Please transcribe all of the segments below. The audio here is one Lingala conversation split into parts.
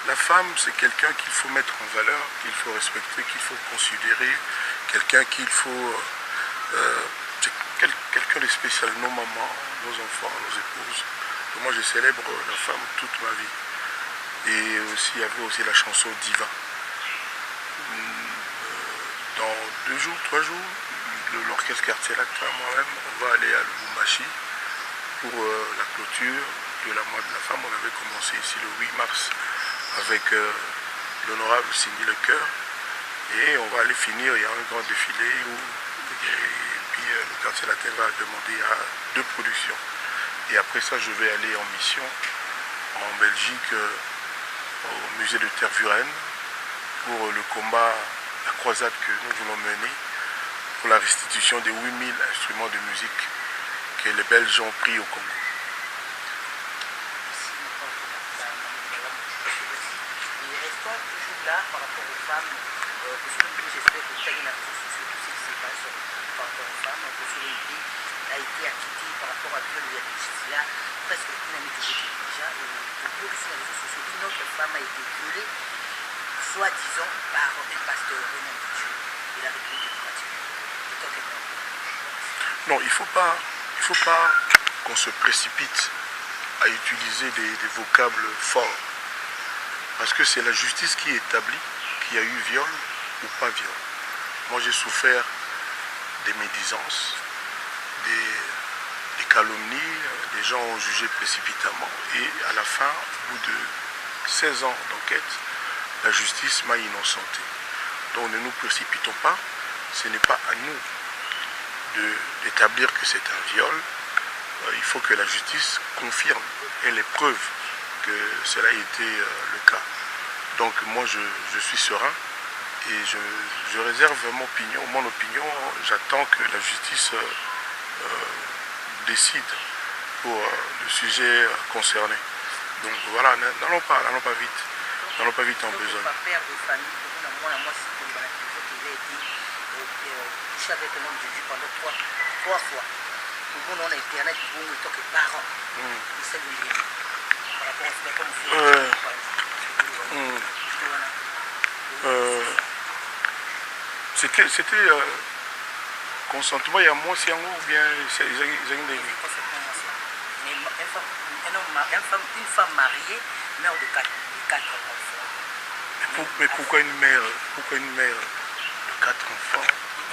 La femme, c'est quelqu'un qu'il faut mettre en valeur, qu'il faut respecter, qu'il faut considérer, quelqu'un qu'il faut... c'est quelqu'un de spécial, nos mamans, nos enfants, nos épouses. Donc moi, je célèbre la femme toute ma vie. Et aussi, il y avait aussi la chanson Diva. Dans 2 jours, 3 jours, l'orchestre Quartier Latin, moi-même, on va aller à Lubumbashi pour la clôture de la mois de la femme. On avait commencé ici le 8 mars avec l'honorable Cindy Lecoeur. Et on va aller finir, il y a un grand défilé où le Quartier Latin va demander à 2 productions. Et après ça, je vais aller en mission en Belgique, au musée de Tervuren, pour le combat, la croisade que nous voulons mener, pour la restitution des 8000 instruments de musique que les Belges ont pris au Congo. Et restons toujours là par rapport aux femmes, parce que j'espère que ça y est, la réseaux sociaux, tout ce qui se passe par rapport aux femmes, parce que l'idée a été acquittée par rapport à Dieu, il y a des choses là, presque une année que j'ai déjà, et sur les réseaux sociaux, une autre femme a été violée, soi-disant par un pasteur Renan Dieu de la République démocratique. Non, il ne faut pas qu'on se précipite à utiliser des vocables forts. Parce que c'est la justice qui établit qu'il y a eu viol ou pas viol. Moi, j'ai souffert des médisances, des calomnies, des gens ont jugé précipitamment. Et à la fin, au bout de 16 ans d'enquête, la justice m'a innocenté. Donc ne nous précipitons pas, ce n'est pas à nous d'établir que c'est un viol. Il faut que la justice confirme et les preuves que cela a été le cas. Donc moi je suis serein et je réserve mon opinion, j'attends que la justice décide pour le sujet concerné. Donc voilà, n'allons pas vite. N'allons pas vite en besogne. Père de famille, moi, j'ai été touché avec un homme de Dieu pendant 3 fois. Pour mon nom internet, pour nous, tant que parents, il s'est donné. Par rapport à ce qu'on fait, c'était consentement, il y a moins si en haut ou bien une femme mariée, mère de 4 enfants. Mais pourquoi une mère de 4 enfants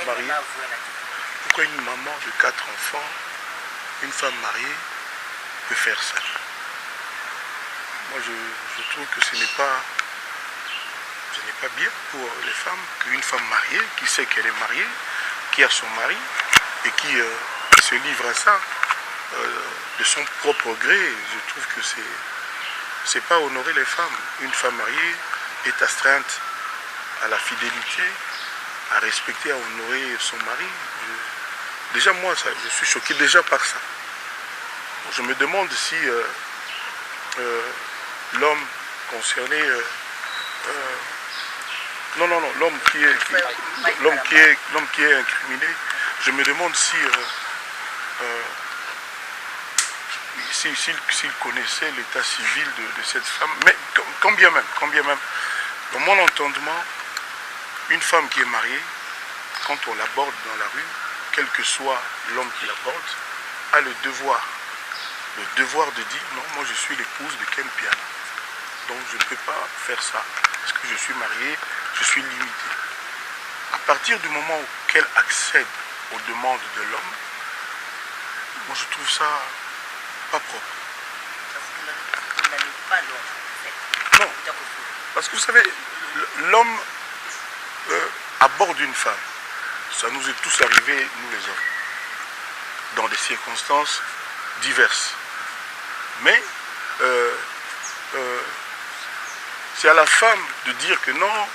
mariée? Pourquoi une maman de 4 enfants, une femme mariée, peut faire ça? Moi, je trouve que ce n'est pas bien pour les femmes qu'une femme mariée, qui sait qu'elle est mariée, qui a son mari, et qui se livre à ça de son propre gré. Je trouve que c'est pas honorer les femmes. Une femme mariée est astreinte à la fidélité, à respecter, à honorer son mari. Déjà moi, je suis choqué déjà par ça. Je me demande si l'homme concerné, l'homme qui est incriminé, je me demande s'il connaissait l'état civil de cette femme, mais quand bien même, dans mon entendement, une femme qui est mariée, quand on l'aborde dans la rue, quel que soit l'homme qui l'aborde, a le devoir de dire non, moi je suis l'épouse de Ken Piana. Donc je ne peux pas faire ça, parce que je suis marié, je suis limité. À partir du moment où qu'elle accède aux demandes de l'homme, moi je trouve ça pas propre. Non, parce que vous savez, l'homme aborde une femme. Ça nous est tous arrivé, nous les hommes, dans des circonstances diverses. Mais c'est à la femme de dire que non,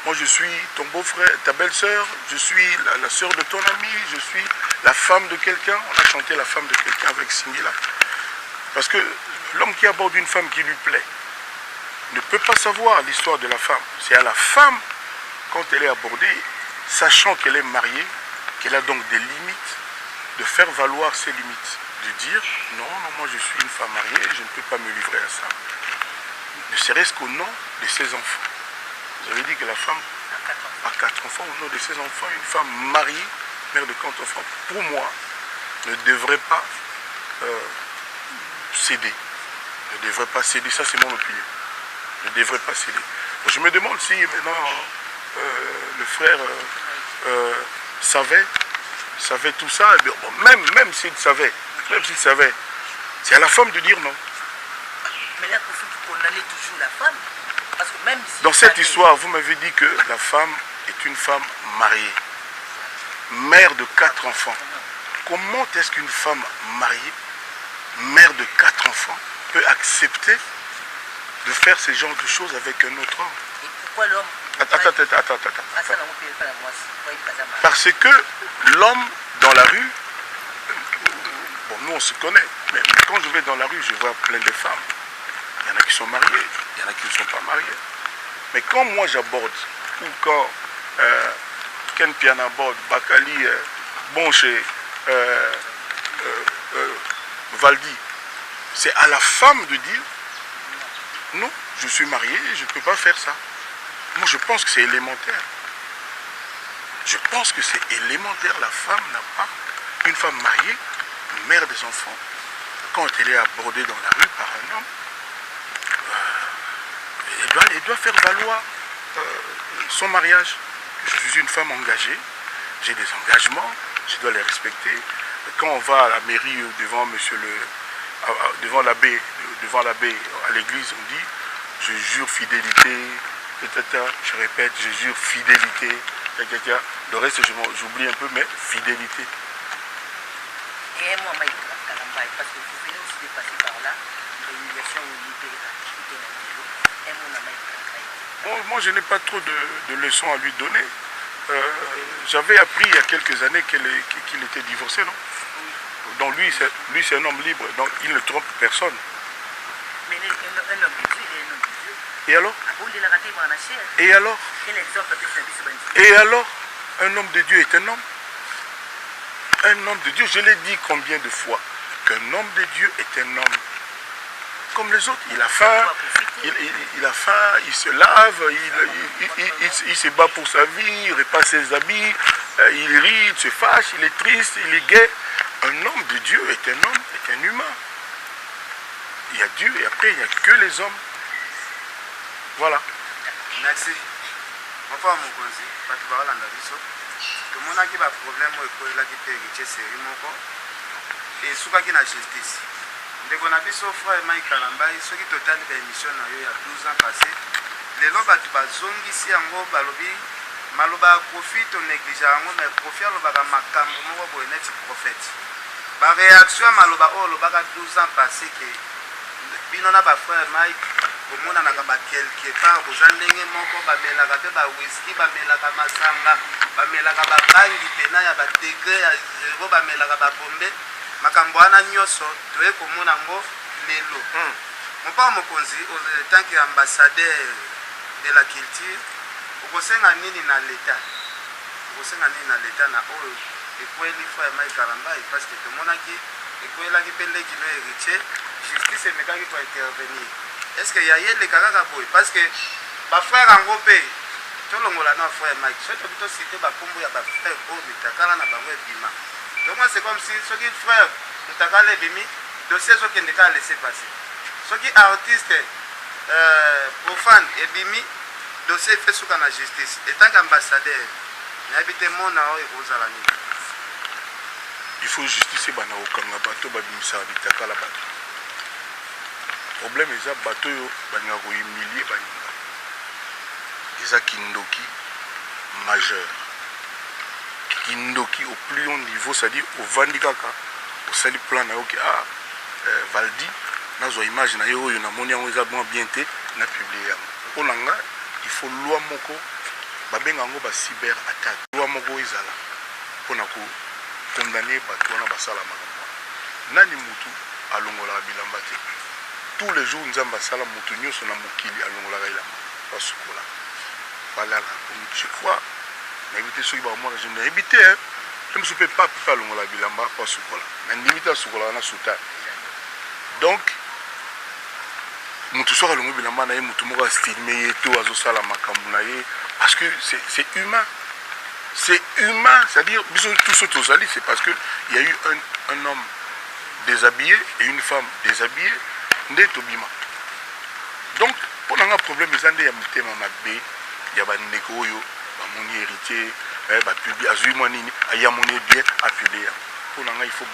moi je suis ton beau-frère, ta belle-sœur, je suis la sœur de ton ami, je suis la femme de quelqu'un. On a chanté la femme de quelqu'un avec Cindy là. Parce que l'homme qui aborde une femme qui lui plaît ne peut pas savoir l'histoire de la femme. C'est à la femme, quand elle est abordée, sachant qu'elle est mariée, qu'elle a donc des limites, de faire valoir ses limites. de dire non, non, moi je suis une femme mariée, je ne peux pas me livrer à ça. Ne serait-ce qu'au nom de ses enfants. Vous avez dit que la femme a 4 enfants, au nom de ses enfants, une femme mariée, mère de 4 enfants, pour moi, ne devrait pas céder. Ne devrait pas céder, ça c'est mon opinion. Ne devrait pas céder. Je me demande si maintenant le frère savait tout ça, même s'il savait, c'est à la femme de dire non. Mais là, il faut condamner toujours la femme. Parce que même si dans cette histoire, vous m'avez dit que la femme est une femme mariée, mère de 4 enfants. Comment est-ce qu'une femme mariée, mère de 4 enfants, peut accepter de faire ce genre de choses avec un autre homme? Et pourquoi l'homme? Attends. Parce que l'homme dans la rue, bon, nous on se connaît, mais quand je vais dans la rue, je vois plein de femmes. Il y en a qui sont mariées, il y en a qui ne sont pas mariées. Mais quand moi j'aborde, ou quand Ken Pian aborde, Bakali, Bonché, Valdi, c'est à la femme de dire non, je suis marié, je ne peux pas faire ça. Moi je pense que c'est élémentaire. Je pense que c'est élémentaire. La femme n'a pas, une femme mariée, mère des enfants, quand elle est abordée dans la rue par un homme, elle doit faire valoir son mariage. Je suis une femme engagée, j'ai des engagements, je dois les respecter. Quand on va à la mairie ou devant l'abbé à l'église, on dit je jure fidélité, je répète, je jure fidélité, le reste j'oublie un peu, mais fidélité. Et moi, parce que vous venez aussi de passer par là, l'humiliation moi, je n'ai pas trop de leçons à lui donner. J'avais appris il y a quelques années qu'il était divorcé, non? Donc lui, c'est un homme libre, donc il ne trompe personne. Mais un homme de Dieu, il est un homme de Dieu. Et alors? Et alors? Et alors? Un homme de Dieu est un homme. Un homme de Dieu, je l'ai dit combien de fois, qu'un homme de Dieu est un homme. Comme les autres, il a faim, il se lave, il se bat pour sa vie, il repasse ses habits, il rit, il se fâche, il est triste, il est gai. Un homme de Dieu est un homme, est un humain. Il y a Dieu et après il n'y a que les hommes. Voilà. Merci. Enfin, mon conseil, pas de parole en avis. Tout le monde a un problème avec la guitare, c'est et ce qui est la justice. Ndeko na biso frère Mike Kalambai soki totali ba émission na yo ya 12 ans passé lelo batu bazongisi yango balobi maloba profit to néglige yango mais profit alobaka makambo moko boye neti prophète ba réaction maloba o lobaka 12 ans passé ke bino na ba frère Mike komona na ba quelque part boza ndenge moko bamelaka pe ba whisky bamelaka masanga bamelaka ba bangi pena ya ba degré ya 0 bamelaka ba bombe makambo wana nyonso toye komona ngo lelo mopa mokonzi en tant qu'ambassadeur de la culture okosenga nini na l'état na oyo ekweli frère Mike Kalambai parce que tomonaki ekwelaki mpe ndeki no héritier justice emekaki ko intervenir est-ce que ya yeleka kaka boye parce que bafrère yango mpe tolongola na frère Mike soki tobi tosite bakombo ya bafrère oyo mitakala na bango ebima. Donc moi c'est comme si ceux qui frère Mutakala Bimi, dossier ceux qui ne pas laisser passer. Ceux qui artistes profanes et Bimi, dossier fait sous la justice. Et tant qu'ambassadeur, n'habitez mon nao et vous à la nuit. Il faut justifier bana okanga bato babimisa bitakala bato. Problème est ça bato yo bana ko humilier baninga. Eza kindoki majeur. Kindoki au plus haut niveau, c'est-à-dire au Vandikaka, au sali plan na yoki Valdi, nazo image na yo na moni yango eza bien te na publier. Onanga, il faut loi moko babenga ngo ba cyber attaque. Loi moko ezala pona ko condamner bato na basala makambo. Nani mutu alongola bilamba te. Tous les jours nzamba sala mutu nyoso na mokili alongola bilamba. Basukola. Voilà, je crois. Éviter ceux qui vont moi, je n'ai évité. même si on peut pas faire le mola bilamba pas sukola na limite sukola na suta donc mutu soka le bilamba na ye mutu moko estimé yeto azosala makambo na ye parce que c'est humain. C'est humain, c'est-à-dire, tout ce que c'est parce qu'il y a eu un homme déshabillé et une femme déshabillée, nde tobima. Donc, pour un problème, il y a des gens qui ont des héritier, publié, il y a mon bien à publier. Pour il faut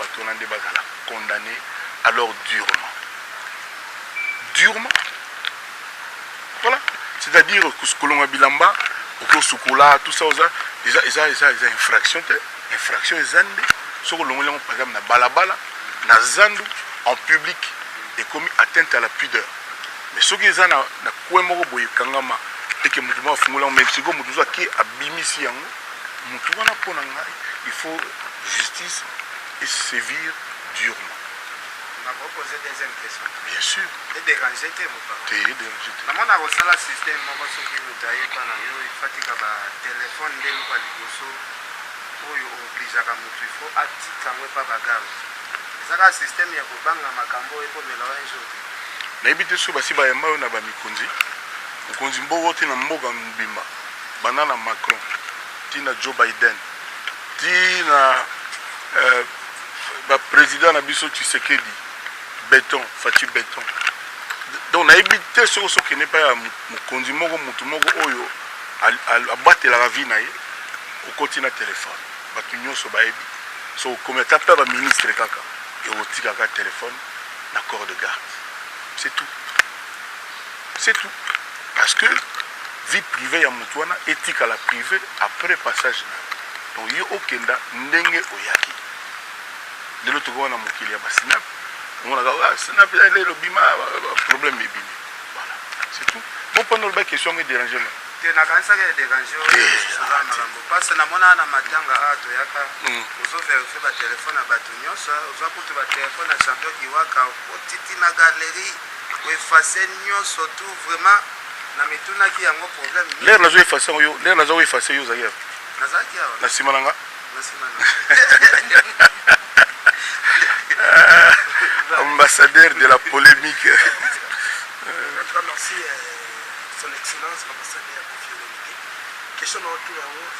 condamner alors durement. Durement. Voilà. C'est-à-dire que ce que l'on a bilamba, au Soukoula, tout ça, ils ont infraction. Infraction, ils ont ce que l'on a par exemple, na balabala, na zandu, en public, et commis atteinte à la pudeur. Mais ce qu'ils ont, na kouemoro boye kangama, et que mutuwa fungula, même si mutuwa qui a bimisi yango, mutuwa na ponanga, il faut justice et sévir durement. On va poser deuxième question. Bien sûr. Et déranger tes mots. T'es dérangé. Maman a reçu le système, maman ce qui nous a eu pendant il fatigue à téléphone de nous à l'IGOSO pour obliger à nous il faut attirer pas bagarre. C'est un système qui a banga makambo et pour mélanger. Na ebite so basi ba yamba na ba mikonzi. Mikonzi mbogo tina mboga mbimba. Banana Macron, tina Joe Biden, tina président Nabiso Tshisekedi, béton, Fati béton. Donc, on a évité ce qui n'est pas Mukonzi Moko, Mutumoko Oyo, à battre la vie, au continent téléphone. Batunion so baebi. So, comme tu as ministre Kaka, et au Tikaka téléphone, l'accord de garde. C'est tout. C'est tout. Parce que vie privée à Moutouana, éthique à la privée, après passage. Donc, il y a aucun ndenge oyaki. De l'autre côté, on a mokili ya snap. On a snap le bima problème est bimi. Voilà, c'est tout. Bon pendant le question me déranger moi. Tu n'as qu'à ça déranger parce que na mona na matanga ato yaka ozo vérifier ba téléphone à batunyo ça ozo kutu ba téléphone à champion qui waka otiti na galerie ou effacer nyonso tout vraiment na mituna ki yango problème. L'air nazo effacer yo, l'air nazo effacer yo zaïa. Nazaki ya. Na simananga. Na simananga. Ambassadeur de la polémique. Merci, Son Excellence, l'ambassadeur Kofi Olomide. Question autour de vous,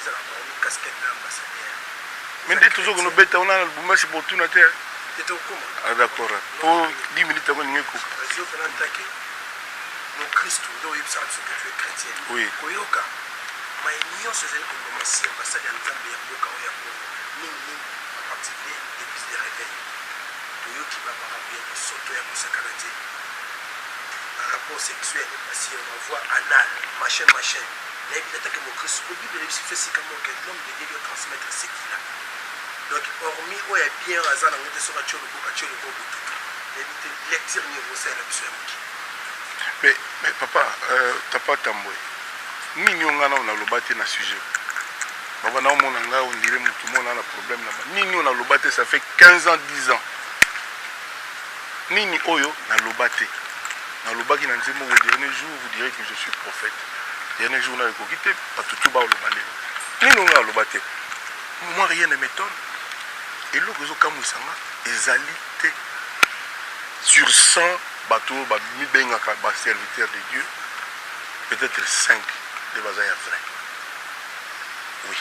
une casquette d'ambassadeur. Mais dès toujours que nous bêtons, on a le boumage pour tout notre terre. C'est au comment? Ah d'accord. Pour 10 minutes avant de nous couper. Je vais vous attaquer. Mon Christ, vous savez que tu es chrétien. Oui. Koyoka. Mais il y a ce que vous commencez à passer à l'Anzambie, à Mboka, ou à Ning, en particulier, l'église des réveils. Toyoki va par rapport à Soto et à Moussa Kanadé. Un rapport sexuel, parce qu'on voit anal, machin. Il y a une attaque mon Christ. Au Bible, il fait c'est comme l'homme de Dieu doit transmettre ce qu'il a. Donc, hormis, il y a bien un hasard, on est sur la tcholo, il y a une lecture niveau ça, la mission. Mais papa, t'as pas tamboué. Nini on a le bâti na sujet. Papa, on dirait que tout le monde a un problème là-bas. Nini on a le bâti, ça fait 15 ans, 10 ans. Nini Oyo na le bâti. Dans le bâti, le dernier jour, vous direz que je suis prophète. Le dernier jour, on a quitté, pas tout bas au balai. Nini on a le bâti. Moi, rien ne m'étonne. Et là, vous avez égalité sur 100 bateaux, serviteurs de Dieu, peut-être 5 de Bazaïa vrai. Oui.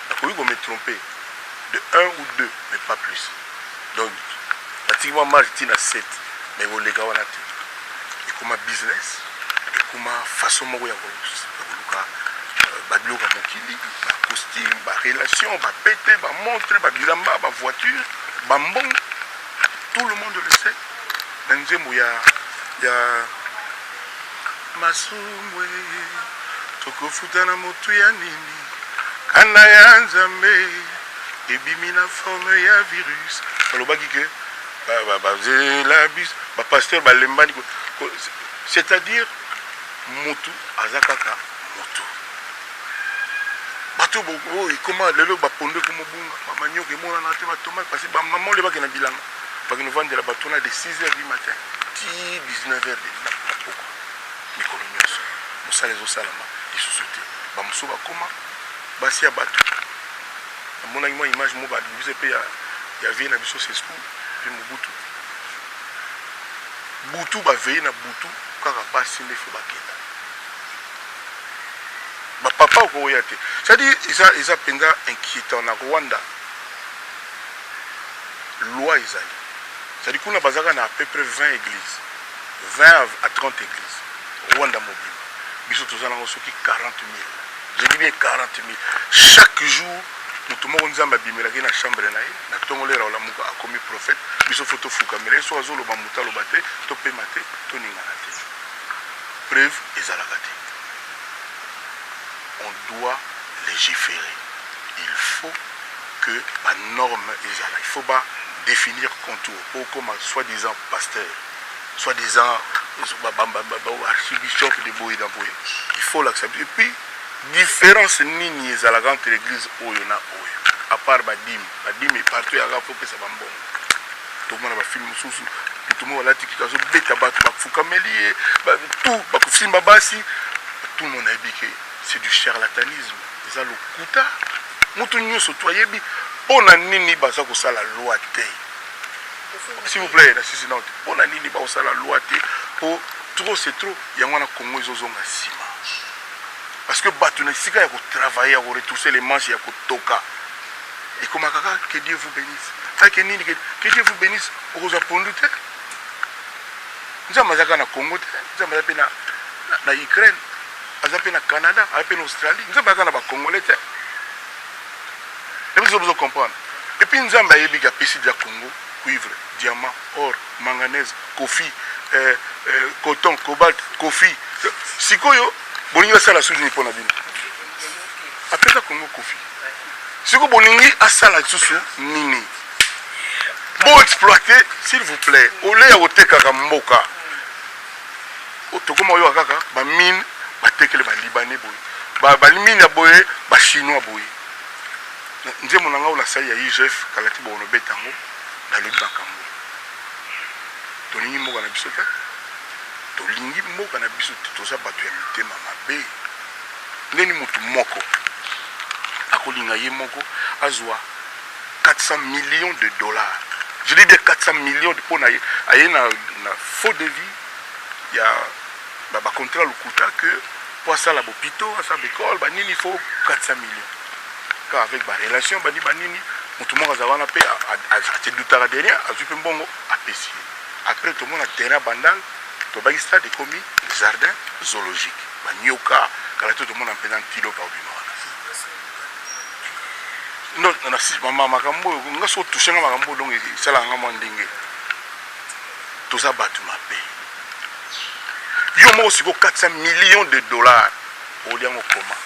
Donc, vous me trompez de 1 ou 2, mais pas plus. Donc, pratiquement, moi, je tiens à 7, mais vous les gars, et comme un business, et comme une façon de faire des costumes, des relations, des pétés, des montres, des bilamba, des voitures, des bonbons. Tout le monde le sait. Dans le il y a Masumwe, Tokofutana Motuya Nini, Kanaya Nzambe, et Bimina forme ya virus. Alors, pasteur Balembani, c'est-à-dire Motu, Azakaka, Motu. Bateau, comment le lot va pondre comme un manioc et mon anaté va tomber parce que maman les va qui n'a bilan. Parce que nous vendons la bateau de 6h du matin, 19h de la poco. Les coloniaux, nous sommes les Osalama, les sociétés. Bamsouba comment Bassia bateau. Mon ami, image, moi, il y avait un biso, c'est ce puis Mobutu. Butu, bah, veille, na Butu, quand on passe, il faut baketa. Bah, papa, au Koyate. C'est-à-dire, ils ont inquiétant na Rwanda. Loi, ils allaient. C'est-à-dire qu'on a à peu près 20 églises. 20 à 30 églises. Rwanda mobile. Biso, tous en avons 40 000. Je dis bien 40 000. Chaque jour, nous avons dit que la chambre est commis prophète. Biso photo fouka. Mais les soirs, le bamuta, le baté, topé maté, toninganate. Preuve, ils allaient. On doit légiférer. Il faut que la norme est là. Il faut pas définir contour. Pour comme soi-disant pasteur, soi-disant archibishop de Boye d'Amboye. Il faut l'accepter. Et puis, différence nini est la entre l'église Oyona Oyo. À part Badim. Badim est partout et à la fois que ça va bon. Tout le monde a film sous. Tout le monde a dit que tout le monde a dit que c'est du charlatanisme. C'est le kuta. Moutounio sotoyebi. On a nini basa ko sa la loi te. S'il vous plaît, on a nini basa la loi te. Pour trop c'est trop. Il y a un Congo ils ont sima. Parce que batuna sika ya ko travailler ya ko retrousser les manches ya ko toka. Et comme kaka que Dieu vous bénisse. Que Dieu vous bénisse. Vous a pondu te. Nous avons na Congo te. Nous avons na Ukraine. Nous avons na Canada, nous avons Australie. Nous avons na Congolais te. Vous devez comprendre. Et puis nous avons des pécides de Congo, cuivre, diamant, or, manganèse, coffee, coton, cobalt, coffee. Si vous avez la souche de Ponabine. Après ça, Congo, coffee. Si vous avez la souche nini. Pour exploiter, s'il vous plaît, au lieu de faire mboka. Tokoma yo kaka, ba mine, ba tekele ba libanais boy. Ba mine ya boy, ba chinois boy. Nze monanga ola sali ya IGF kalati bono betango na le bakango. Tolingi mboka na biso te. Tolingi mboka na biso toza bato ya mitema mabe. Ndeni mutu moko akolinga ye moko azwa 400 millions de dollars. Je dis des 400 millions de pour na faux devis. Il y a un contrat le coût que pour ça la bopito, ça l'école, il faut 400 millions. Car avec la relation, tout le monde a payé à Doutara derrière, à Zupembongo, à Pessi. Après tout le monde a terrain bandal, tout le monde a commis jardin zoologique. Nyoka, car tout le monde a payé un kilo par non, si maman Makambo, on a touché Makambo, donc c'est là qu'on a dingue. Tout ça bat ma paix. Yo mo aussi 400 millions de dollars au lien au coma.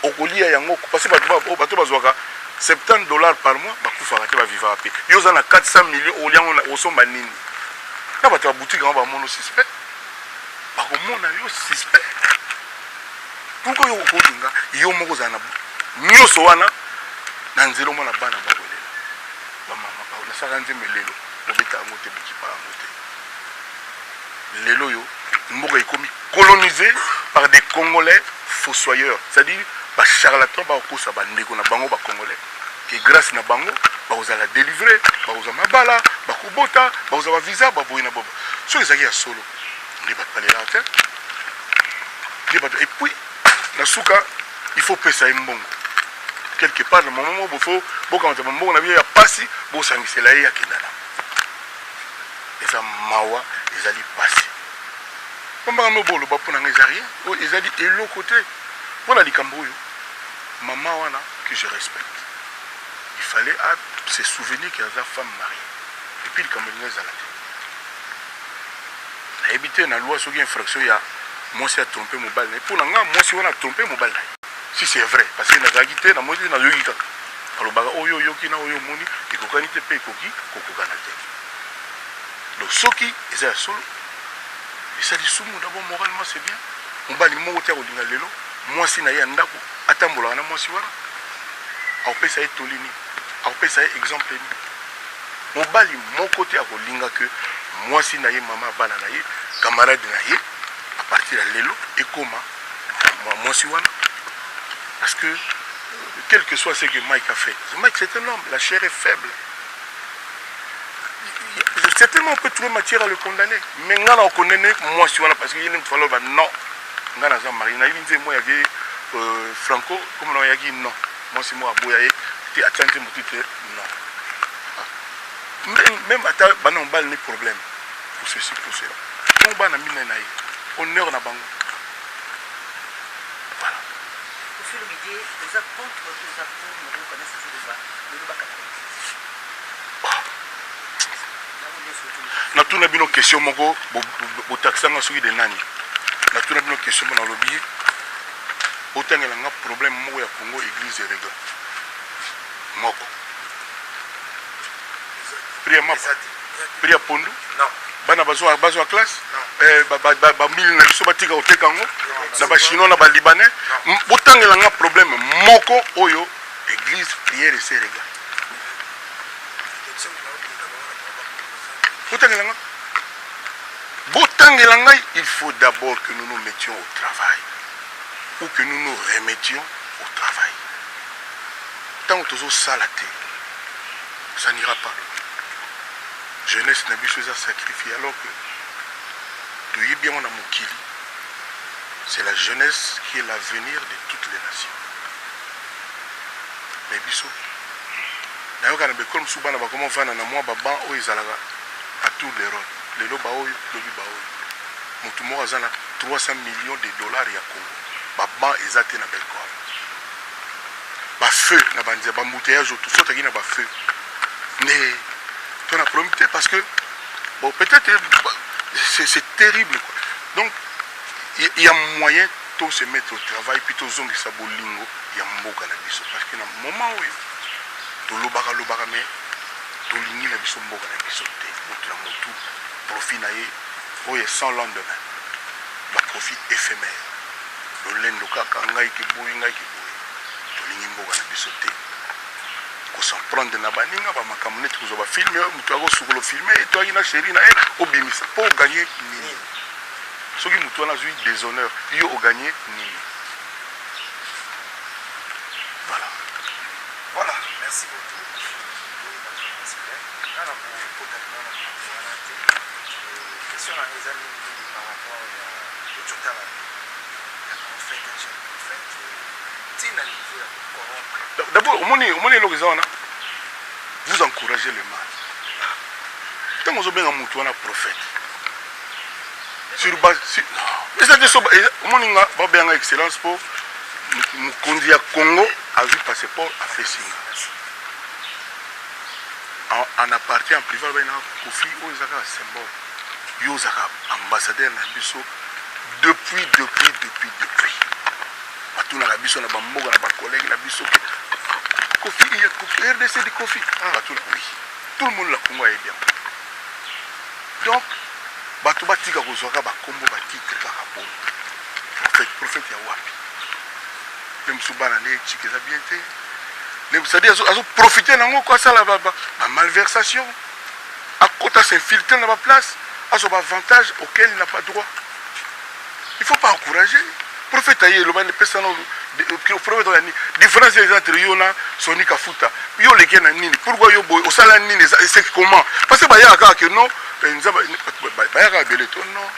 Au colis à yango parce que bato bazwaka 70 dollars par mois bakufa te ba vivre paix. Yo za na 400 millions au lien au somba nini. Na bato boutique on ba mono suspect. Ba ko mona yo suspect. Pourquoi yo ko linga yo moko za na nyoso wana na nzelo mona bana ba kolela. Ba mama ba na saka nzembe lelo obeta ngote bikipa ngote. Lelo yo mboka est colonisé par des Congolais fossoyeurs, c'est-à-dire des charlatans qui ont des Congolais. Que grâce à Bango, ils ont délivré, ils ont mabala, ils ont visa, ils ont ce qui est solo. Et puis, dans ce cas, il faut payer un bon. Quelque part, dans le moment où il faut, quand on a vu un passé, il faut que là, il y a des mawa, ils allaient passer. On va me bolo pour n'en rien. Ils ont dit et l'autre côté. Voilà les Cambouilles. Maman wana que je respecte. Il fallait se souvenir qu'il y a une femme mariée. Et puis le Cambouilles à la tête. La habité dans la loi sur une infraction, il y a moi si a trompé mon balle. Mais pour l'anga, moi si on a trompé mon balle. Si c'est vrai, parce que dans la guité, dans moi si dans le yogi. Alors baga oyo yoki na oyo moni, et kokanite pe koki, kokokanate. Donc ceux qui étaient solo. Et ça dit souvent d'abord moralement c'est bien. On va dire moi au linga lelo, moi si na yanda ko atambola na moi si wala. On peut ça être tolini. On peut ça exemple ni. On va dire mon côté à linga que moi si na ye maman bana na ye, camarade na ye à partir de lelo et comment moi si wala. Parce que quel que soit ce que Mike a fait. Mike, c'est un homme, la chair est faible. Certainement, on peut trouver matière à le condamner. Mais on condamne moi, parce qu'il y a une fois non. On a marié. Moi, il y avait Franco, comme on a dit non. Moi, c'est moi, Boyaye, tu as changé mon titre. Non. Même à ta banan bal ni problème pour ceci, pour cela. On va honneur na bango. Voilà. Au fil de l'idée, les apôtres nous reconnaissent le bas. Na tuna bino question moko bo taxanga soki de nani. Na tuna bino question na lobi. Otangela nga problème moko ya Congo église rega. Moko. Priya mapa. Priya pondu? Non. Bana bazo classe? Ba mili na biso batika oteka ngo. Na ba chinois na ba libanais. Otangela nga problème moko oyo église prière et rega. Il faut d'abord que nous nous mettions au travail ou que nous nous remettions au travail. Tant que nous salaté, ça n'ira pas. Jeunesse n'a pas à sacrifier alors que tu es bien en Amokili. C'est la jeunesse qui est l'avenir de toutes les nations. Mais biso, d'ailleurs quand on a souvent comment faire na moi baba o izalaga à tout les rôles. Les loba oyo, lobi ba oyo. Mutumo azana 300 millions de dollars ya Congo. Baba ezate na Belcoa. Ba feu na bandia ba mouteillage tout ça qui na ba feu. Mais on a promis parce que bon peut-être c'est terrible quoi. Donc il y a moyen de se mettre au travail puis to zongi sa bolingo ya mboka na biso parce que na moment oyo to lobaka mais to lingi na biso mboka na biso te motu motu profit na ye oyo sans lendemain ba profit éphémère lolendo kaka ngai ki boyi to lingi mboka na biso te ko s'en prendre na baninga ba makambo neti ko ba filmer mutu ako sukolo filmer et toi ina chérie na e obimisa pour gagner nini soki mutu wana zui déshonneur yo o gagner nini. Voilà, merci beaucoup. Question à mes amis par rapport au Tchotala. Il y a prophète, un jeune prophète. D'abord, au moins, vous encouragez le mal. Tant que vous avez un prophète, sur base. Au moins, vous avez une excellence pour nous conduire à Congo à vu passeport à Fessinga. En appartient en privé, il y a un Kofi, il y a un symbole. Il y a un ambassadeur depuis. Tout le monde a un collègue, Kofi, il y a Kofi, RDC de Kofi. Tout le monde l'a Congo est bien. Donc, bato batika kozwaka bakombo batitre kaka bon. Prophète ya wapi. Même soubana ne tiki za bien te. C'est-à-dire azo profiter nango quoi ça la malversation. À côté s'infiltrer dans la place, à son avantage auquel il n'a pas droit. Il ne faut pas encourager. Prophète aye le ban personne prophète la différence entre Yona Sony Kafuta. Yo le gena nini. Pourquoi yo boy au sala nini c'est comment? Parce que baya ka que non baya ka beleto non.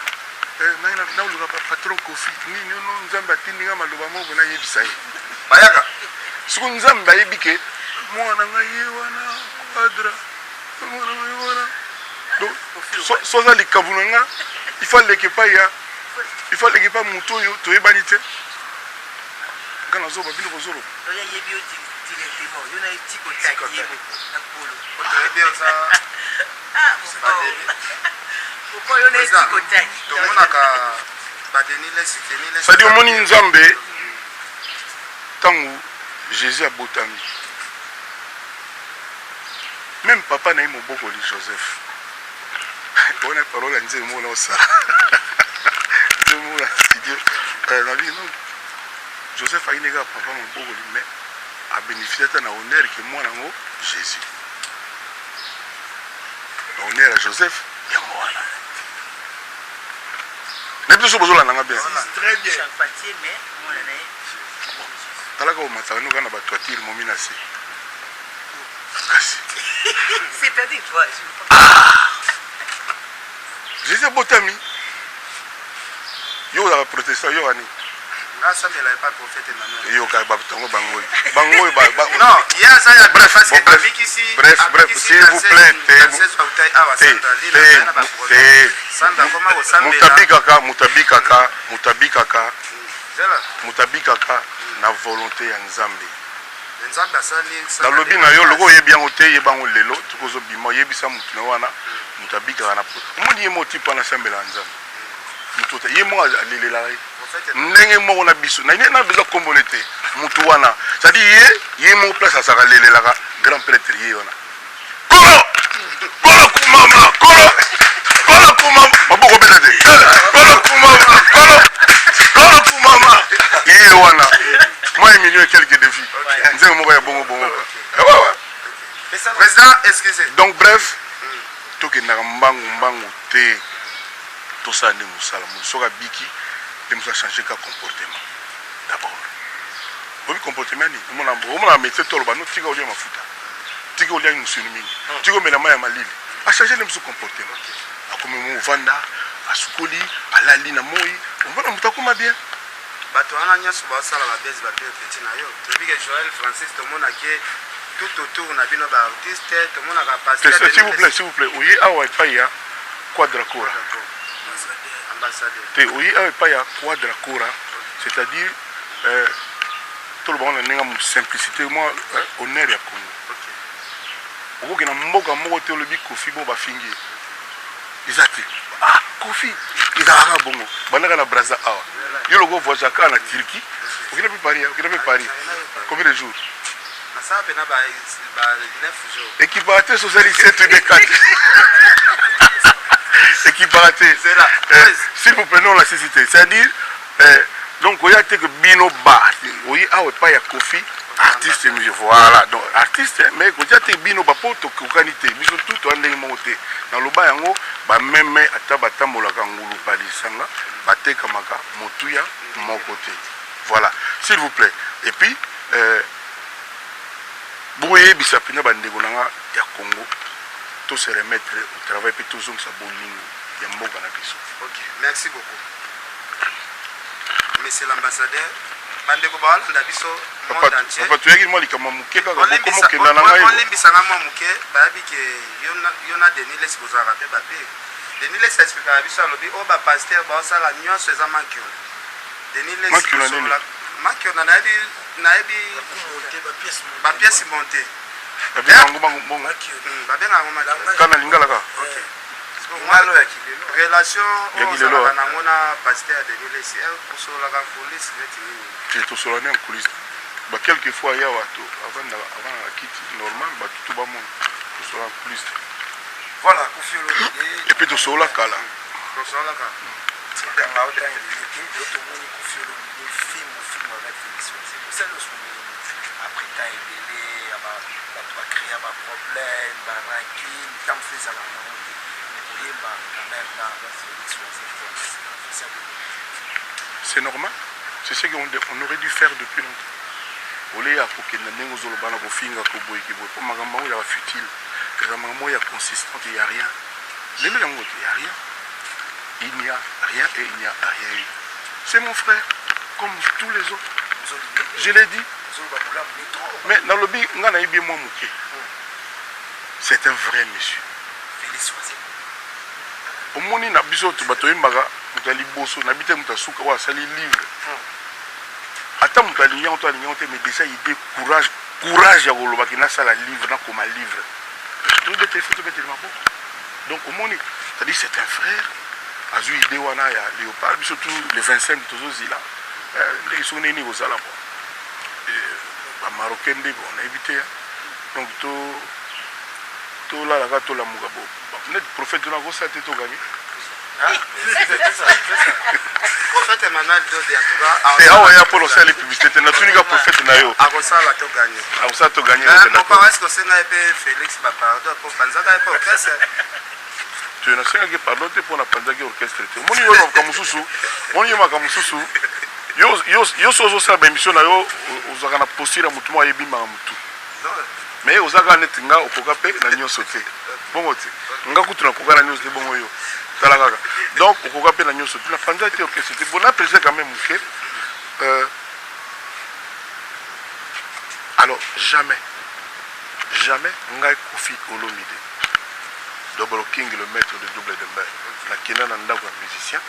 Na le patron Kofi nini non nzamba tindinga maloba moko na yebisa ye. Baya ka soki nzambe ayebi ke mwana ngai ye wana adra mwana ngai wana donc soza likabu na nga il faut lekepa moto oyo toyebani te nga nazoba bino kozoloba c'est-à-dire omoni nzambe ntango Jésus a botami. Même papa n'a eu mon beaucoup de Joseph. On a parlé à Dieu, mon ça. Joseph a eu un papa mon beaucoup de mais a bénéficié d'un honneur que moi n'ai Jésus. Honneur à Joseph, il y a moi là. N'est plus besoin de la bien. Très bien. kalaka omataka noka na batoitire momi na se kasi c'est-à-dire quoi jésus botami yo ozaka protestant yo ani ngasambela ye pas prophète Emmanuel yo ka batango bangoyi non ye aza ya bref s'il vous plaît mutabikaka na volonté ya nzambe nalobi na yo loko oyebi yango te yebango lelo tokozobima oyebisa mutu na wana mutabikaka na omoni ye moti mpo nasambela ya nzambe mutu te ye moko alelelaka ye ndenge moko na biso na besoin kombone te mutu wana c'est-à-dire ye moko place asaka alelelaka grand prêtre ye wana kolo kumama kolo kumama maboko beta te kolo kumama ye wana moi million et quelques défis nzenge moko ya bongo président excusez donc bref tokendaka mbangu te tosala nde mosala motu soki abiki nde mosu achange ka comportement d'abord obi comportement nini omona métier toloba no tika olia mafuta tika olia musuni mingi tika omela mai ya malili achange nde mosu comportement akomi movanda asukoli alali na moi omona motu akoma bien bato wana nyonso baosala babese bape peti na yo toyebi ke Joël Francis tomonaki tout autour na bino baartiste tomonaka pasteur s'il vous plaît oye awa epai ya quadracora te oye awa epai ya quadracora c'est-à-dire tolobango na ndenge simplicité moi honneur ya Congo okoki na mboka moko te olobi kofi bo bafingi eza te kofi ezalaka bongo bandaka na braza awa yo loko voyage kaka na Turquie okende mpe Paris combien de jours nasala pena ba 9 jours équiparateur socialiste 7 de 4 équiparateur s'il vous plaît non la cécité c'est-à-dire donc oya te que bino ba oyi awe pa ya kofi artiste voilà donc artiste mais koya te bino ba poto kokanité biso tout ndenge moko te na loba yango ba meme ata batambolaka ngulu palisanga batekamaka motuya moko te voilà s'il vous plaît et puis boyebisa pena bandeko nanga ya Congo to se remettre au travail pe tozongisa bolingo ya mboka na biso. Ok, merci beaucoup monsieur l'ambassadeur bandeko bawalanda biso monde entier papa toyaki mwa likambo moke kaka bokomokenda na ngai olimbisanga mwa moke bayebi ke yo na Denis Lesi bozalaka mpe bape Denis Lesi expliquaka biso alobi oyo bapaster baosala nyonso eza mankiola Denis Lesi mankiola nayebi bapièce monté kana lingalaka relation ozalaka nango na paster Denis Lesi kosolaka police neti nini tosolani en coulisse quelques fois yawa to avant la kiti normal batutu bamona tosola en coulisse voilà et puis tosola kala après temps ebele bato bacréa baproblème baranking ntango so ezala nango te koyemba quand même na Félix Oise. C'est normal, c'est ce qu'on aurait dû faire depuis longtemps. Olé ya kokenda ndenge ozolobana kofinga koboyiki boye po makambo yango yaka futile eza makambo ya consistante il y a rien lelo yango te il y a rien il n'y a rien et il n'y a rien eu c'est mon frère comme tous les autres je l'ai dit mais dans le but nga nayebi moi moke c'est un vrai monsieur omoni na biso to bato yembaka moto ya liboso na bite moto asuka oyo asali livre ata moto alingi to alingi te mais déjà idée courage ya kolobaki nasala livre nakoma livre tobeteli fo tobeteli maboko donc omoni c'est-à-dire c'est un frère azwi idée wana ya léopard biso tout le 25 tozozila ndenge soki nini kozala bo bamarocain nde bo nayebi te donc tolalaka tolamuka bo net prophète na kosala te togani prophète Emmanuel Dodi en tout cas awa ya polo osala publicité na tunika prophète na yo akosala toganye papa est-ce que osenga ye mpe Félix bapardon po panzaka ye mpe orchestre tu nasengaki pardon te mpo na panzaki orchestre te omoni yo makambo mosusu yo sozo ça ba émission na yo ozaka na posture mutu mo yebima mutu mais ozaka net nga okoka pe na nyonso te bongo te nga kutu na koka na nyonso te bongo yo tala kaka donc okoka pe na nyonso te na panza te ok c'était bon apprécier quand même que alors jamais ngai Kofi Olomide Double King le maître de double de mer na kina na ndako ya musicien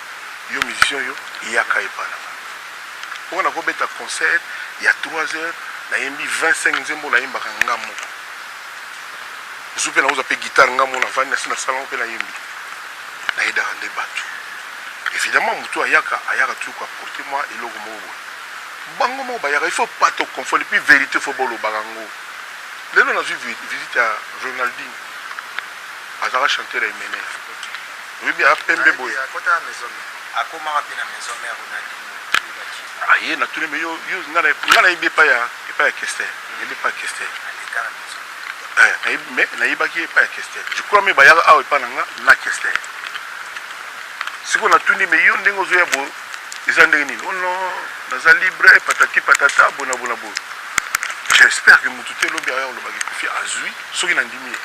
yo musicien yo yaka epana on a kobeta concert il y a 3 heures na yembi 25 nzembo na yembaka ngamo zupe na uza pe guitare ngamo na vani na sina salon pe na yembi na ida rende batu évidemment mutu ayaka tout quoi porter moi et logo mo bango mo bayaka il faut pas te confondre puis vérité faut bolo barango lelo na vu visite à Ronaldinho azara chanter et mener oui bien pembe boy à côté à maison akoma rapide na maison mère Ronaldinho aye na tuni me yo ngana ibe pa ya Kester ibe pa Kester mais na iba ki pa Kester je crois me bayaka awe pa na Kester siko na tuni me yo ndengo zo ya bo izandenge nini ono naza libre patati patata bona bo j'espère que mututé lobi aya lo baki Kofi azui soki na ndimi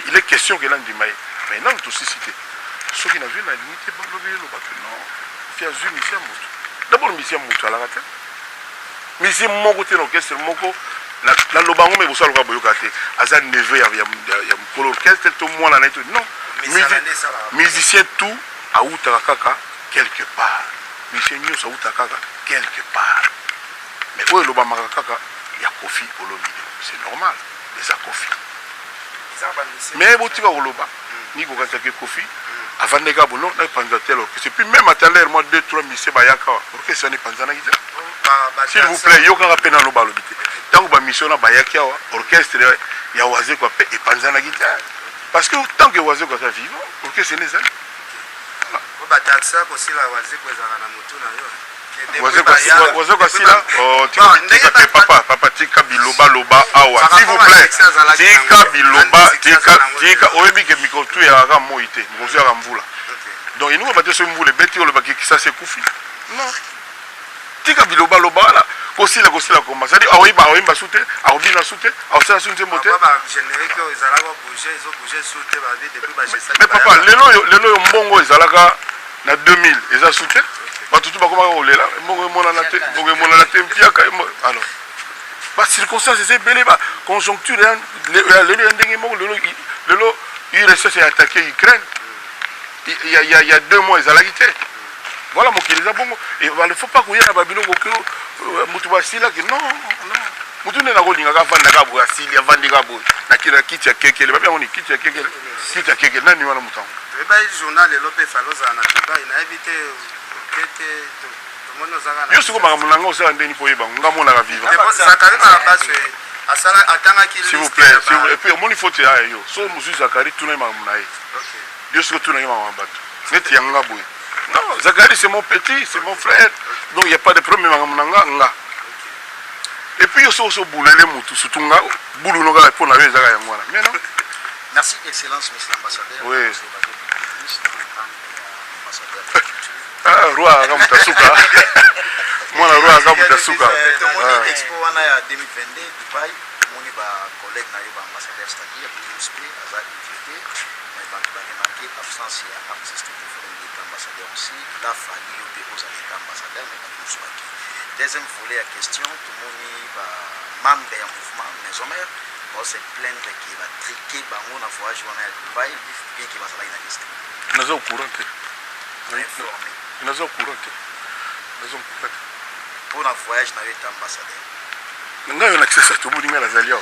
il est question que l'andima mais non tout cité soki na vu na limite ba lobi lo baki non fi azui mission mutu d'abord mission mutu ala kata mission moko te no orchestre moko la lobango me bosalo ka boyoka te aza neve ya mukolo orchestre to mwana na to non musicien tout auta kaka quelque part musicien nyonso auta kaka quelque part mais oyo lobamaka kaka ya Kofi Olomide c'est normal les a Kofi mais botika koloba ni kokansaki Kofi avandeka bono na panza tel orchestre puis même à l'air moi 2-3 musiciens bayaka orchestre ni panza na kita s'il vous plaît yo kaka pena loba lobite tant ba mission na bayaki awa orchestre ya waze kwa pe e panza na kita parce que tant que waze kwa vivant orchestre ne zali ko batatsa ko sila waze kwa zana na mutu na yo Wazo kwa sila tika papa tika biloba loba awa s'il vous plaît tika biloba tika oyebi ke mikotu ya ka moite mikotu ya ka mvula donc il nous va so mvula beti o lobaki ça c'est Kofi non tika biloba loba la kosila koma ça dit aoyimba sute aobina sute aosala sunte mote ba générique ezala ko bouger sute ba vie depuis ba gesta mais papa lelo yo mbongo ezalaka na 2000 eza sute batutu bakoma kolela mbongo mona na te mpiaka alors ba circonstances c'est belé ba conjoncture lelo ndenge moko lelo URSS a attaqué Ukraine il y a 2 mois ezalaki te voilà mokili za bongo et il faut pas koyena babilongo ke mutu basila ke non mutu ne na kolinga ka vanda ka bo asili avandi ka bo na kila kiti ya kekele ba bien kiti ya kekele nani wana mutango ba journal lope faloza na Dubai na éviter yo siko makamulanga osala ndeni po yeba ngamona ka vivant Zakari na base asala atanga kili s'il vous plaît et puis moni faut ya yo so musu Zakari tuna makamuna ye yo siko tuna makamuna bato neti yanga boy non Zakari c'est mon petit c'est mon frère donc il y a pas de problème makamuna nga et puis yo so boulele mutu surtout nga boulou no ka pour na yo ezaka yangwana mais non merci excellence monsieur l'ambassadeur oui roi akamutasuka mwana roi akamutasuka tomoni expo wana ya 2022 Dubai tomoni ba collègue na yo ba ambassadeur c'est-à-dire Prosper aza invité mais ba remarqué absence ya artiste du forum des ambassadeurs aussi la famille yo pe aux ambassadeurs mais ba tous ba deuxième volet à question tomoni ba membre ya mouvement maison mère on se plaindre qui va triquer bango na voyage wana ya Dubai bien qui va sala ina liste nazo courant nazo courant pour un voyage na yo ambassadeur nga yo na accès tout monde ngala zalia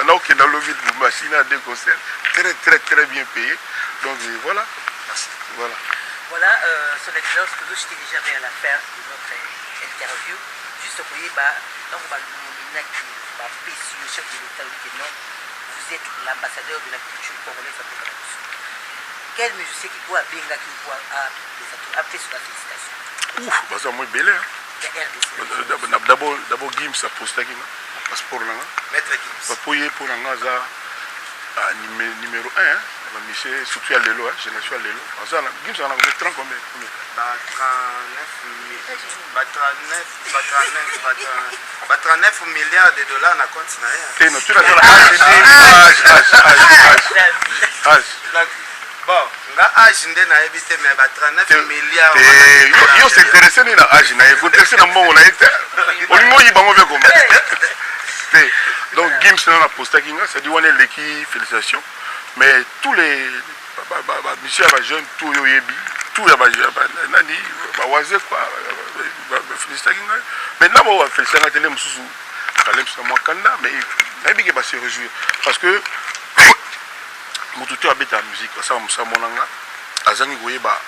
na ok dans le vide machine à deux concerts très bien payé donc voilà merci voilà son excellence que je t'ai déjà à la fin de notre interview juste pour y ba donc ba lumina qui ba PCU chef de l'État du non vous êtes l'ambassadeur de la culture congolaise à Bukavu. Quel musicien qui peut bien qui peut appeler sur la félicitation ouf baza moi belé d'abord Gims a posté qui passeport là maître Gims papoyer pour nga za numéro 1 monsieur surtout ya lelo génération ya lelo azana Gims ana combien 30 combien ba 39 milliards de dollars na compte na ye teno tu na zala bon nga age nde nayebi te mais ba 39 milliards yo s'intéresse ni na age na ye contexte na mbongo na ye te olingo oyibango mpe koma te donc Gims na postaki nga c'est dit wana eleki félicitations mais tous les monsieur ya bajeune tout oyo oyebi tout ya nani bawaze quoi félicitaki ngai maintenant bao bafélicitaki ngai te nde mosusu akalemisa mwa kanda mais nayebi ke base réjouir parce que motu te abeta musique asala mosala monanga azangi koyeba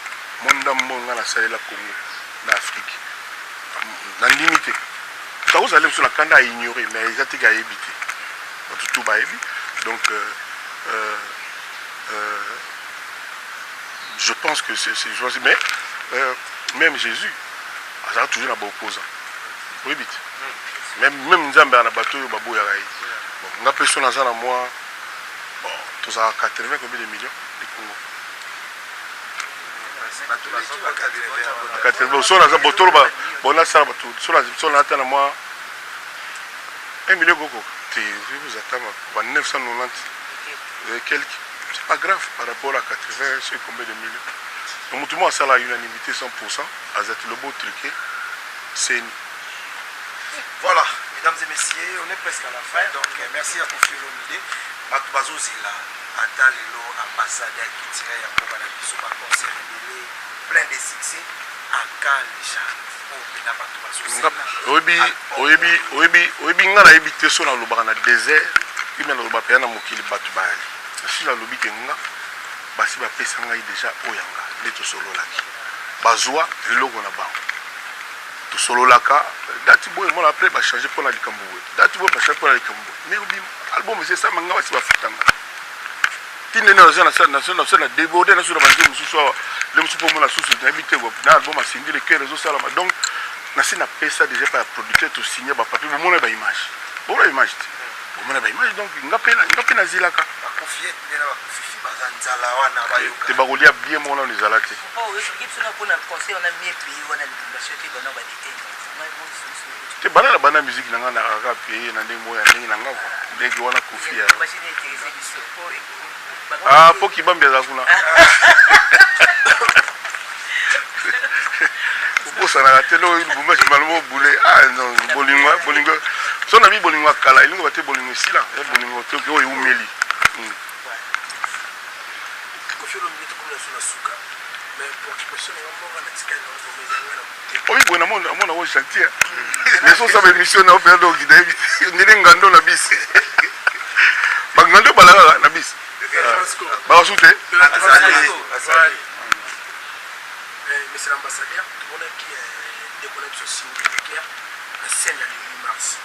mondambo nga nasalela Congo na Afrique nandimi te takozala mosusu na kanda aignore mais eza teke ayebi te bato tu bayebi donc je pense que c'est choisi mais même Jésus azala toujours na baopposant oyebi te même nzambe ana bato oyo baboyaka ye nga mpe so naza na mwa bon tozala 80 combien de millions de Congo so naza botolo bonasala bato so naata na mwa 1 million koko te vous attendre ba 990 quelques c'est pas grave par rapport à 80 c'est combien de millions donc tout le monde a la unanimité 100% azat le beau truqué c'est voilà mesdames et messieurs on est presque à la fin donc merci à Koffi Olomide bato bazozela ata lelo ambassade ya kitira ya mboka na biso ba concert rebelle plein de succès aka oyebi nga nayebi te so nalobaka na désert ime naloba mpe ya na mokili bato bayali si nalobi ke nga basi bapesa ngai deja oyanga nde tosololaki bazwa eloko na bango tosololaka dati boye mona apres bachange mpona likambo boye dati boye bachange mpona likambo boye mais obima album esesama nga basi bafutanga tindene nazo na déborde naso na banze mosusu awa le mosusu mpo mona susu nayebi te na album asindi le cœur ezosalama donc nasi napesa déjà pa ya producteur tosigne bapapier bomona baimage bomona baimage te bomona baimage donc nga mpe nazilaka te bakolia bien mona ono ezala te te bana na bana musique na nga nakaka paye na ndenge moya ndenge na nga ndenge wana kofi ya po kibambi aza kuna okosanaka te lo lubumbashi maloma bule non bolingo so na bi bolingo akala elingo bate bolingo esila bolingo te oyo eumeli oyi boye namona wo gentil mais so osaba émission na opéra donc nayebi ndenge ngando na bisi bangando balaka na bisi bakasu te monsieur l'ambassadeur tomonaki ndeko na biso Cindy na scène ya le 8 mars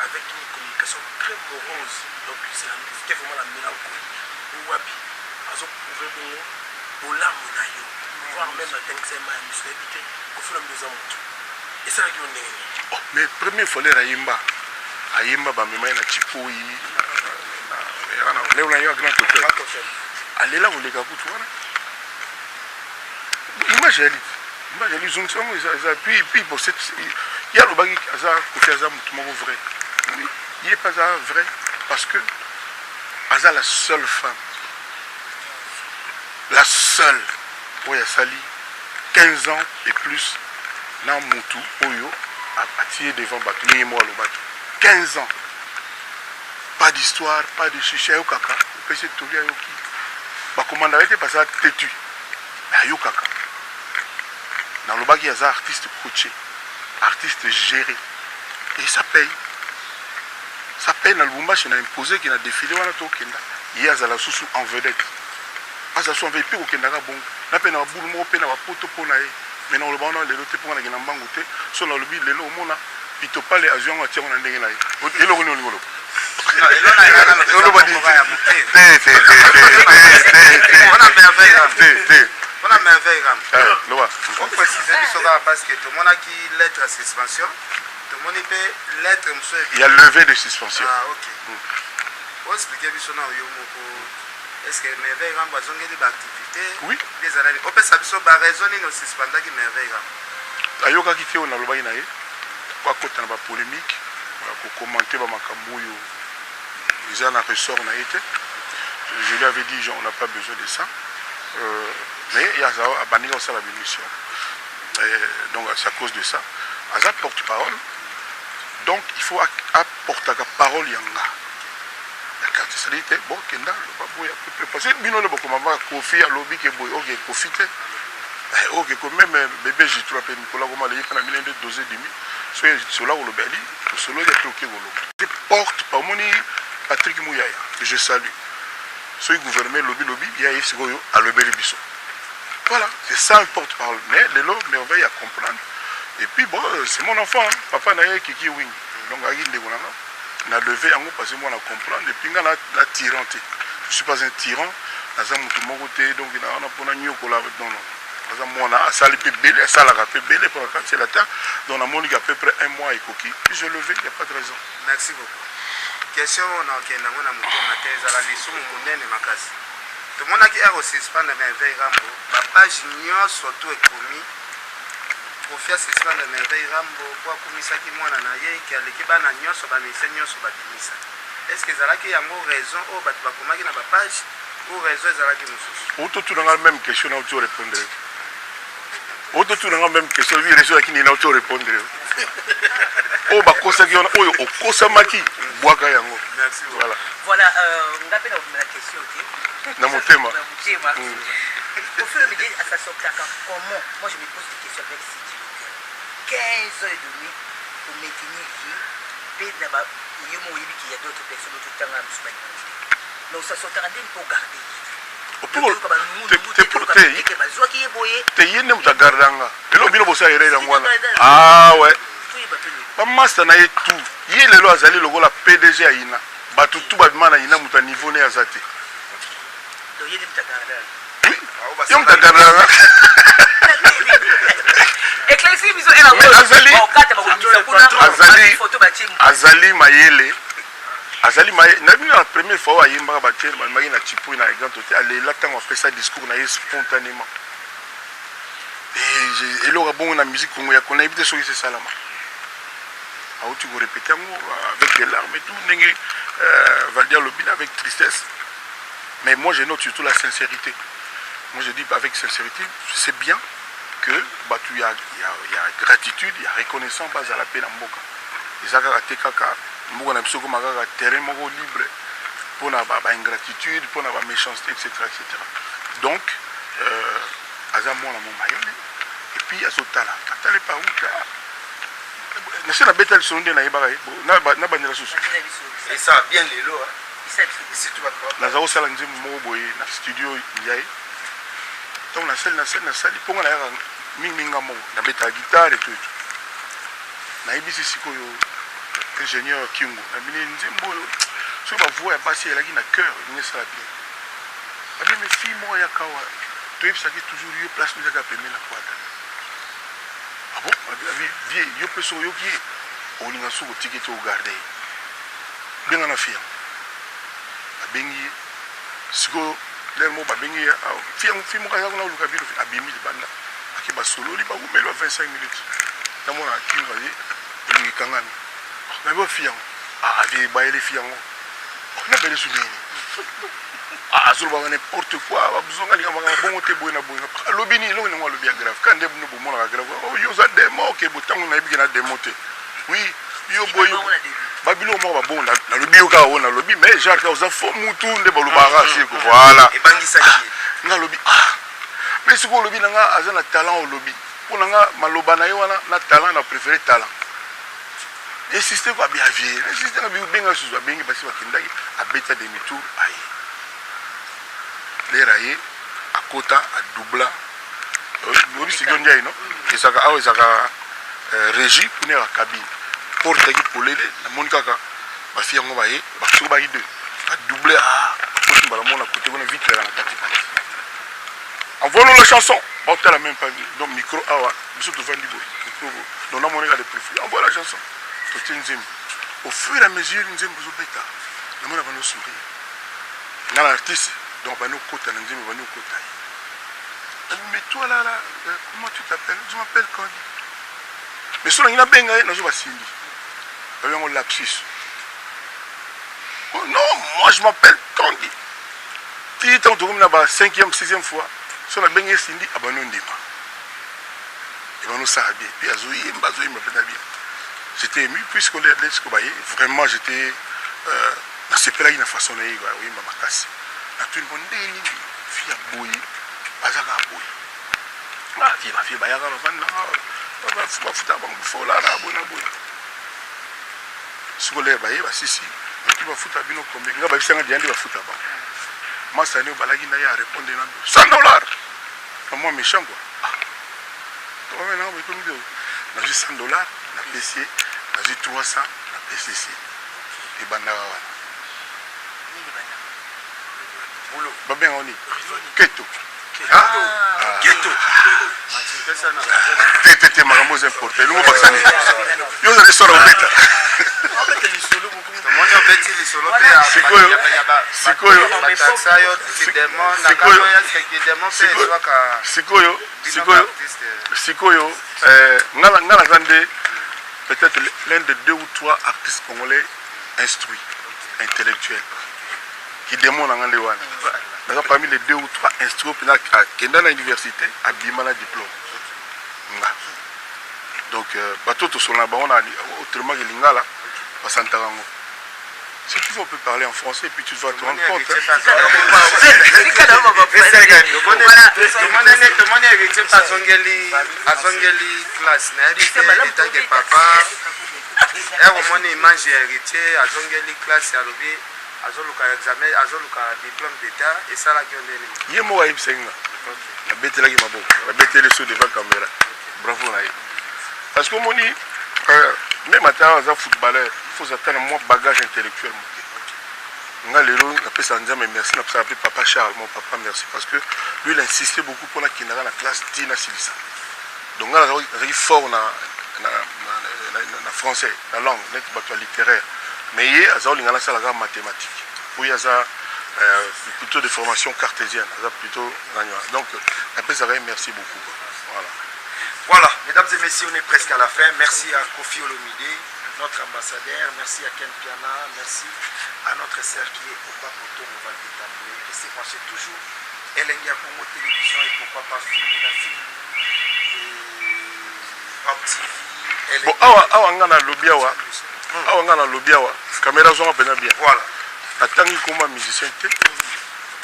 avec une communication très morose donc c'était vraiment la mélancolie owabi azoprouve bongo bolamu na yo voire même atengisema ya miso nayebi te kofuna mbiza moto esalaki yo ndenge nini mais premier folere ayemba bamemai na chipoyi leo na yo grand hôtel alela koleka kutu wana image ya lizongisango eza puis pour cette ya lobaki aza kofi aza motu moko vrai ye pas aza vrai parce que aza la seule femme la seule oyo asali 15 ans et plus na motu oyo atie devant bato ndenge mo alobaki 15 ans pas d'histoire pas de chichi ayokaka opesi etoli ayoki bakomandaka ete pasa tetu ayokaka nalobaki aza artiste coaché artiste géré et ça paye na lubumbashi na imposé ki na défilé wana tokenda ye azala susu en vedette azala susu en vedette mpe kokendaka bongo na mpe na babulu moko mpe na bapoto mpo na ye me na oloba wana lelo te mpo nake na mbangu te so nalobi lelo omona pitopale azwi yango atiango na ndenge na ye eloko nini olingo On a merveille on précise parce que tout le monde a qui lettre à suspension tout le monde peut lettre il y a levé de suspension ah ok on expliquer bien son nom est-ce que merveille rambo azongeli baactivité oui ezalaki opesa biso baraison nini osuspendaki merveille rambo ayokaki te oyo nalobaki na ye akota na bapolémique kokommente bamakambo oyo eza na ressort na ye te. Je lui avais dit, on n'a pas besoin de ça. Mais il y a abandonné aussi la bénédiction. Donc c'est à cause de ça. Aza porte-parole. Donc il faut apporter la parole yanga. La carte salite, bon, kenda, le babou, il y a peu près. Parce que bino le boko mama kofi à lobby que boy, ok, profite. Ok, quand même bébé j'ai trouvé Nicolas comment les quand même de doser demi. Sur là où le beli, sur là il y a tout qui volo. Je porte par mon Patrick Mouyaya que je salue. Ceux qui gouvernent lobby, il y a ici à l'obéli biso. Voilà, c'est ça un porte-parole. Mais les lots, merveille à comprendre. Et puis bon, c'est mon enfant, hein. Papa n'a qui wing. Donc on a levé en haut parce que moi on a comprendre. Et puis on a tyran. Je ne suis pas un tyran. Donc on a pour nous collaborer. Non, non. On a sali peu belé, ça la peu belé pour quand c'est la terre. Donc on a mon à peu près un mois et coquille. Puis je levé, il n'y a pas de raison. Merci beaucoup. Question na okenda ngona mutema te ezala lisumu munene makasi tomonaki akosuspendre merveille rambo bapage nyonso to ekomi kofia suspendre merveille rambo po akumisaki mwana na ye ki aleki bana nyonso bamise nyonso babimisa est ce que ezalaki yango raison oyo bato bakomaki na bapage ou raison ezalaki mosusu ototunanga même question na oto répondre ototunanga même question vi raison yakini na oto répondre oyo bakosaki wana oyo okosamaki bwaka yango. Merci. Voilà. Voilà, on appelle la question. Dans mon thème. Au fur et à mesure, ça sort comment? Moi, je me pose des questions avec Sidi. 15 heures et demie pour maintenir qui il y a d'autres personnes qui sont en train de donc ça sort en train de garder. Ah ouais. Master na tout. Yi lelo azali logo la PDG aina. Batu tout babima na ina muta niveau ne azate. Donc yeli mtakara. Oui. Yom takara. Éclairci biso ela ko. Azali mayele. Azali mayele. Na bino la première fois ayimba batel malmaki na chipo na grand hôtel. Allez là tant on fait ça discours na spontanément. Et elora bon na musique congo ya kona ibite soki c'est salama. Tu vas répéter avec des larmes et tout, Valdia Lobina avec tristesse. Mais moi je note surtout la sincérité. Moi je dis avec sincérité, c'est bien que il y a gratitude, il y a reconnaissance base à la paix dans Mboka. Et ça a kaka, Mboka na biso comme un terrain libre pour la ingratitude, pour la méchanceté, etc. Donc, Azamon la mon mayole. Et puis il y a ce talent. Quand elle pas où nasi na beta liso nde na yebaka ye na bandela susu et ça bien lelo naza kosala nzembo moko boye na studio ngai ntango nasali mpongo nayaka mingiminga moko nabetaka guitare eto eto nayebisi sikoyo ingénieur kingo nabini nzembo oyo soki bavoi ya basi elaki na cœur elingi esala bien abime fille moko yaka awa toyebisaki toujours yo place mizaka pembe na kwata. Ah bon, vieux, yo peso yo qui on y a sous ticket au garder. Bien en affaire. A bengi, siko les mots ba bengi a film ka na luka bilo a bimi banda. Aki ba solo li ba ou melo 25 minutes. Ta mona ki va yi ni kangami. Na bo fiam. Ah vie ba ele fiam. On a belle souvenir. Ah, ça va n'importe quoi. Besoin de bon te boina boina. Lobini lo ni ngwa lobi grave. Quand de no bomo na grave. Oh yo za demo ke botango na ibi na démonter. Oui, yo boy. Babilo mo ba bon na lobi yo ka wona lobi mais genre ka za fo mutu nde ba lobara siko. Voilà. Et bangisa ki. Na lobi ah. Mais ce ko lobi na nga azana talent au lobi. Pona nga maloba na yo wana na talent na préféré talent. Et système va bien vieux. Le système va bien sous va bien parce que kindaki a beta demi-tour aïe. Les raillés à Kota, à Doubla, oui, c'est bien non? Et ça a régi pour la cabine. Pour te dire pour l'aider, la Monica, ma fille en va y aller, deux. À doubler, à côté, on a vite la catégorie. En volant la chanson, on a la même page. Donc, micro, awa, nous sommes devant l'Ibo. Donc, on a mon égard de préféré. On voit la chanson. Au fur et à mesure, nous sommes bêta. Nous avons nos sourires. Dans l'artiste. Donc, bah, nous, côté, nous, côté. Mais toi, là, comment tu t'appelles? Je m'appelle Kandi. Mais si on a bien gagné, nous, Cindy. Il y a un lapsus. Oh, non, moi, je m'appelle Kandi. Tu es en train de 5e, 6e fois. Si on a bien gagné Cindy, ah ben, nous, on dit. Et on nous savait bien. Puis, Azoui, Mbazoui, bien. J'étais ému, puisqu'on est allé, vraiment, j'étais. C'est pas là une façon de dire, oui, ma casse. La tune bonne fille à bouillir, pas à bouillir. Ah, fille, ma fille, bah, y'a pas de foutre à bon, là, bouillir. Ce qu'on est, bah, si, tu vas foutre à bino combien, il va faire un diable, il va foutre à bon. Moi, ça n'est pas là, il n'a pas répondu $100. Moi, méchant, quoi. On a juste $100, la PC, on a juste 300, la PCC. Et Bandara. Boulot. Babin on est. Keto. Keto. Tete marambo importé. Nous pas ça. Yo za solo beta. Sikoyo ngala zande peut-être l'un des 2 ou 3 artistes congolais instruits, intellectuels, qui démontrent en Andewan. Parmi les 2 ou 3 instruits qui sont dans l'université, à Bimana diplôme. Donc, tout sur la on a autrement que l'ingala, si tu veux, on peut parler en français et puis tu vas te rendre compte. Omoni mange héritier azongeli classe ya lobi azoluka examen azoluka diplôme d'état et ça la kiondeni yemo wa ibsenga la betela ki maboko la betela sur devant caméra bravo na ye parce que omoni même atteint un footballeur il faut attendre moins bagage intellectuel nga lelo na pesa nzambe merci na pesa papa Charles mon papa merci parce que lui il insistait beaucoup pour la kinara la classe Tina Silisa donc là il fort na français, la langue, la littéraire. Mais il y a la mathématique. Oui, il y a plutôt de formation cartésienne. Plutôt... Donc, après ça, merci beaucoup. Voilà, mesdames et messieurs, on est presque à la fin. Merci à Kofi Olomide, notre ambassadeur. Merci à Ken Piana. Merci à notre sœur qui est au Bapoto, on va le détabler. Restez branchés toujours. Elengia Congo Télévision et pourquoi pas film, la film. Pop TV. Bon, awa ngana lobiawa. Awa ngana lobiawa. Caméra zonga pena bien. Voilà. Atangi koma musicien te.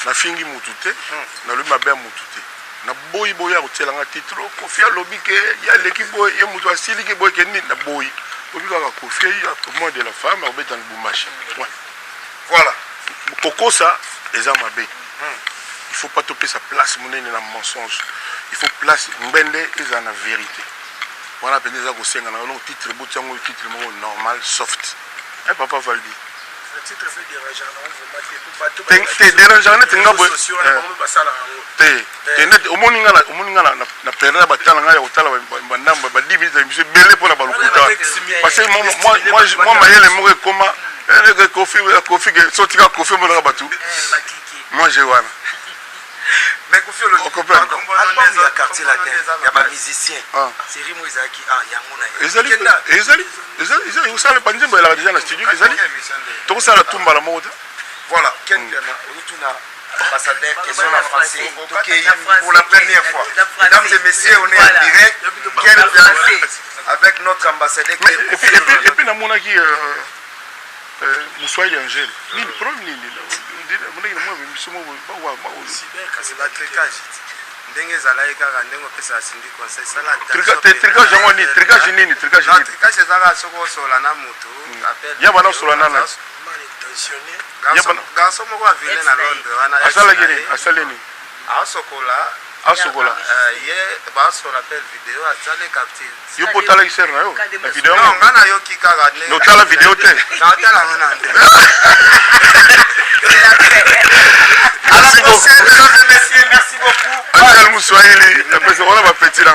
Na fingi mutu te. Na lobi mabe mutu te. Na boyi boya otelanga titre Kofia lobi ke ya l'équipe boy ya mutu asili ke boy ke ni na boyi. Obi ka Kofia ya comment de la femme au betan Bumbashi. Voilà. Koko ça les armes mabe. Il faut pas toper sa place monene na mensonge. Il faut place mbende et na vérité. Voilà, peut-être que le titre normal, soft. Et papa Valdi. Le titre fait dérangeant. C'est dérangeant. Au moins, na période batala ya otala bandamba ba 10 minutes monsieur belé pour la balukuta. Parce que moi mayele mo comment Kofi sotika Kofi mo na batu. Moi je vois. Mais Kofi le album ya quartier latin ya ba musicien c'est Rimo Izaki Ezali usale panjimba la déjà na studio ezali to sala tumba la mode voilà Ken Piana retourna ambassadeur question en français pour la première fois mesdames et messieurs on est en direct Ken Piana avec notre ambassadeur et puis na mona ki Moussoïli Angèle ni le problème ni ndenge zalaki kaka ndenge opesa asindi conseil sala tricage yango ni tricage nini tricage ezalaka soki osola na moto ya bana osola nana garçon moko avile na Londres wana asaleni asokola ye basola appel vidéo azali capture yo potala iser na yo la vidéo non ngana yoki kaka ne no tala vidéo te na tala ngana nde merci beaucoup Angel Moussoïli, on a petit là.